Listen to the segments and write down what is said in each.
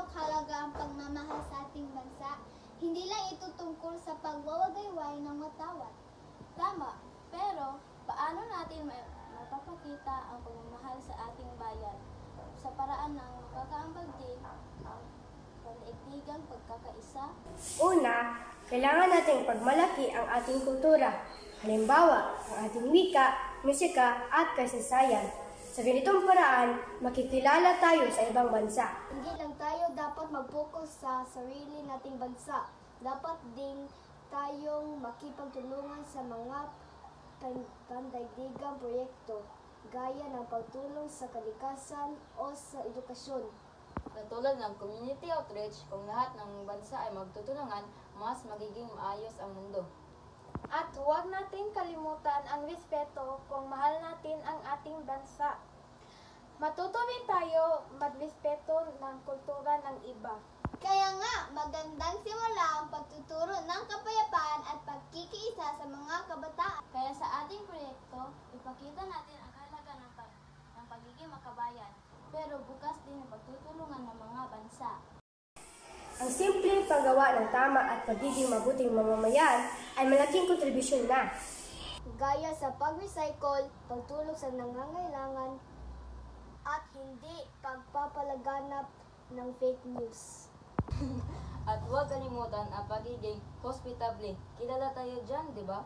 gano'ng halaga ang pagmamahal sa ating bansa. Hindi lang ito tungkol sa pagwawagayway ng matawad. Tama, pero paano natin mapapakita ang pagmamahal sa ating bayan sa paraan ng makakaambag din ang pandaigdigang pagkakaisa? Una, kailangan nating pagmalaki ang ating kultura. Halimbawa, ang ating wika, musika at kasaysayan. Sa ganitong paraan, makikilala tayo sa ibang bansa. Hindi lang tayo dapat mag-focus sa sarili nating bansa. Dapat din tayong makipagtulungan sa mga pandaigdigang proyekto, gaya ng pagtulong sa kalikasan o sa edukasyon. Katulad ng community outreach, kung lahat ng bansa ay magtutulungan, mas magiging maayos ang mundo. At huwag natin kalimutan ang respeto kung mahal natin ang ating bansa. Matuto rin tayo magrespeto ng kultura ng iba. Kaya nga, magandang simula ang pagtuturo ng kapayapaan at pagkikiisa sa mga kabataan. Kaya sa ating proyekto, ipakita natin ang halaga ng pagiging makabayan, pero bukas din ang pagtutulungan ng mga bansa. Ang simpleng paggawa ng tama at pagiging mabuting mamamayan ay malaking kontribusyon na. Gaya sa pag-recycle, pagtulong sa nangangailangan, at hindi pagpapalaganap ng fake news. At huwag kalimutan ang pagiging hospitable. Kilala tayo dyan, di ba?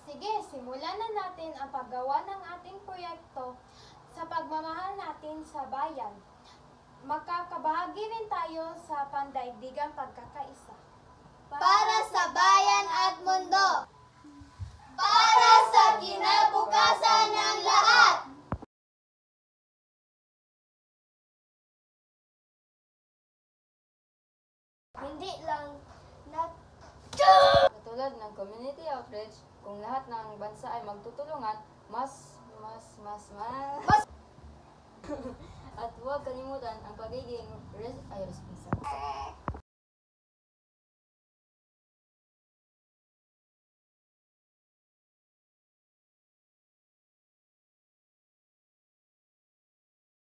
Sige, simulan na natin ang paggawa ng ating proyekto sa pagmamahal natin sa bayan. Makakabahagi rin tayo sa pandaigdigang pagkakaisa. Para sa bayan at mundo! Para sa kinabukasan ng lahat! Hindi lang Katulad ng community outreach, kung lahat ng bansa ay magtutulungan, mas at huwag kalimutan ang pagiging responsible.